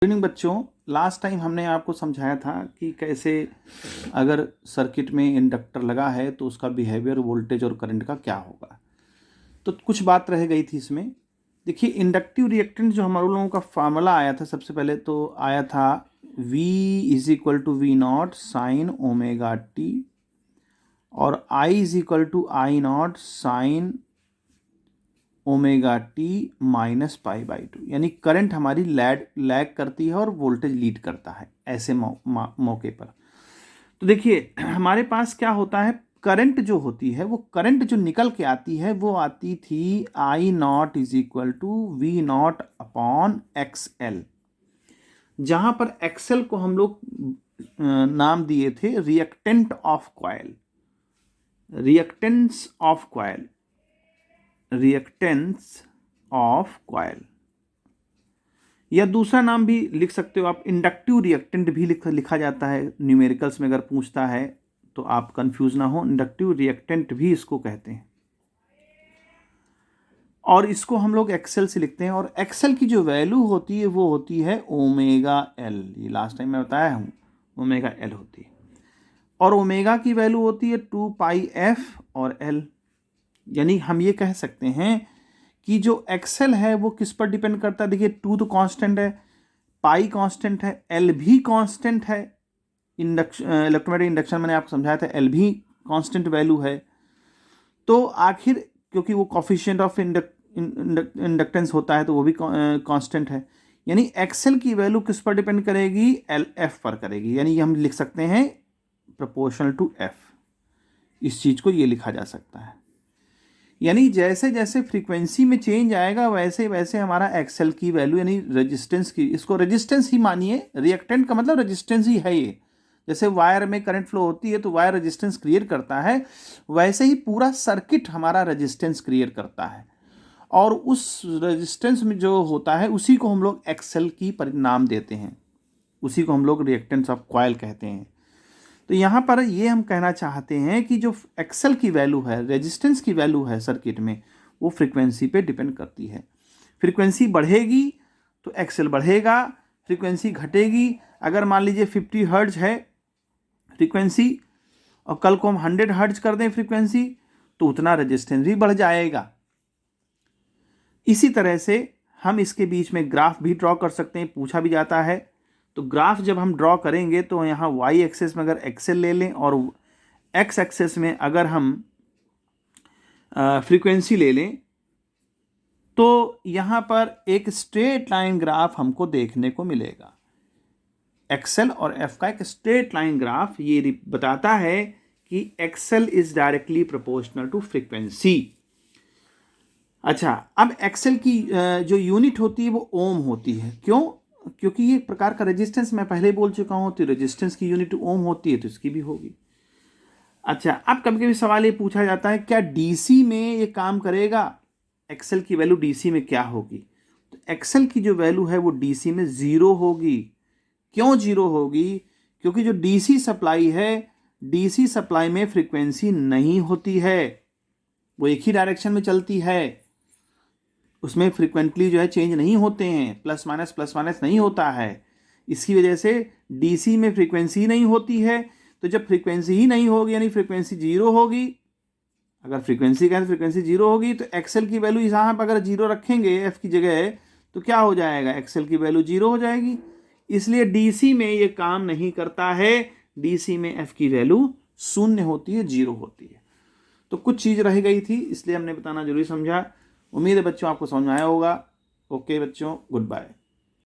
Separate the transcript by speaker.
Speaker 1: Evening बच्चों, last time हमने आपको समझाया था कि कैसे अगर सर्किट में इंडक्टर लगा है तो उसका बिहेवियर वोल्टेज और करंट का क्या होगा। तो कुछ बात रह गई थी इसमें। देखिए, इंडक्टिव रिएक्टेंस जो हमारे लोगों का फार्मूला आया था, सबसे पहले तो आया था V is equal to V naught sine omega t और I is equal to I naught sine omega t minus pi by two. यानी करंट हमारी लैग करती है और वोल्टेज लीड करता है ऐसे मौके पर। तो देखिए, हमारे पास क्या होता है, करंट जो होती है वो करंट जो निकल के आती है वो आती थी I not is equal to V not upon X L, जहां पर एक्सएल को हम लोग नाम दिए थे reactant of coil, reactance of coil, reactance of coil, या दूसरा नाम भी लिख सकते हो आप, इंडक्टिव रिएक्टेंट भी लिखा जाता है न्यूमेरिकल्स में। अगर पूछता है तो आप कंफ्यूज ना हो, इंडक्टिव रिएक्टेंट भी इसको कहते हैं। और इसको हम लोग एक्सेल से लिखते हैं, और एक्सेल की जो वैल्यू होती है वो होती है ओमेगा एल। ये लास्ट टाइम मैं बताया हूँ, ओमेगा एल होती है। और ओमेगा की वैल्यू होती है 2 पाई एफ और एल। यानी हम ये कह सकते हैं कि जो एक्सेल है वो किस पर डिपेंड करता है। देखिए, 2 तो कांस्टेंट है, पाई कांस्टेंट है, एल भी कांस्टेंट है। इलेक्ट्रोमैग्नेटिक इंडक्शन मैंने आपको समझाया था, एल भी कांस्टेंट वैल्यू है। तो आखिर क्योंकि वो कॉफिशिएंट ऑफ इंडक्टेंस होता है तो वो भी कांस्टेंट है। यानी एक्सेल की वैल्यू किस पर डिपेंड करेगी, एल एफ पर करेगी। यानी हम लिख सकते हैं प्रोपोर्शनल टू एफ। इस चीज को ये लिखा जा सकता है। यानी जैसे जैसे फ्रीक्वेंसी में चेंज आएगा वैसे वैसे हमारा एक्सेल की वैल्यू, यानी रेजिस्टेंस की, इसको रेजिस्टेंस ही मानिए, रिएक्टेंट का मतलब रेजिस्टेंस ही है ये। जैसे वायर में करंट फ्लो होती है तो वायर रेजिस्टेंस क्रिएट करता है, वैसे ही पूरा सर्किट हमारा रेजिस्टेंस क्रिएट करता है। और उस रेजिस्टेंस में जो होता है उसी को हम लोग एक्सेल की परिणाम देते हैं, उसी को हम लोग रिएक्टेंस ऑफ कॉइल कहते हैं। तो यहाँ पर ये हम कहना चाहते हैं कि जो एक्सेल की वैल्यू है, रेजिस्टेंस की वैल्यू है सर्किट में, वो फ्रीक्वेंसी पे डिपेंड करती है। फ्रीक्वेंसी बढ़ेगी तो एक्सेल बढ़ेगा, फ्रीक्वेंसी घटेगी, अगर मान लीजिए 50 हर्ट्ज है फ्रीक्वेंसी और कल को हम 100 हर्ट्ज कर दें फ्रीक्वेंसी, तो उतना रेजिस्टेंस भी बढ़ जाएगा। इसी तरह से हम इसके बीच में ग्राफ भी ड्रॉ कर सकते हैं, पूछा भी जाता है। तो ग्राफ जब हम ड्रॉ करेंगे तो यहाँ वाई एक्सेस में अगर एक्सेल ले लें और एक्स एक्सेस में अगर हम फ्रीक्वेंसी ले लें, तो यहाँ पर एक स्ट्रेट लाइन ग्राफ हमको देखने को मिलेगा। एक्सेल और एफ का एक स्ट्रेट लाइन ग्राफ ये बताता है कि XL is directly proportional to frequency. अच्छा, अब एक्सेल की जो यूनिट होती है वो ओम होती है। क्यों? क्योंकि ये प्रकार का रेजिस्टेंस मैं पहले बोल चुका हूं, तो रेजिस्टेंस की यूनिट ओम होती है तो इसकी भी होगी। अच्छा, अब कभी कभी सवाल ये पूछा जाता है क्या डीसी में ये काम करेगा, एक्सेल की वैल्यू डीसी में क्या होगी। तो एक्सेल की जो वैल्यू है वो डीसी में 0 होगी। क्यों 0 होगी? क्योंकि जो डीसी सप्लाई है, डीसी सप्लाई में फ्रीक्वेंसी नहीं होती है, वो एक ही डायरेक्शन में चलती है, उसमें फ्रीक्वेंटली जो है चेंज नहीं होते हैं, प्लस माइनस नहीं होता है। इसकी वजह से डीसी में फ्रीक्वेंसी नहीं होती है। तो जब फ्रीक्वेंसी ही नहीं होगी यानी फ्रीक्वेंसी 0 होगी। अगर फ्रीक्वेंसी का फ्रीक्वेंसी 0 होगी तो एक्सेल की वैल्यू यहाँ पर अगर 0 रखेंगे एफ की जगह, तो क्या हो जाएगा, एक्सेल की वैल्यू 0 हो जाएगी। इसलिए डीसी में ये काम नहीं करता है, डीसी में एफ की वैल्यू 0 होती है, 0 होती है। तो कुछ चीज़ रह गई थी, इसलिए हमने बताना जरूरी समझा। उम्मीद है बच्चों आपको समझ में आया होगा। ओके बच्चों, गुड बाय।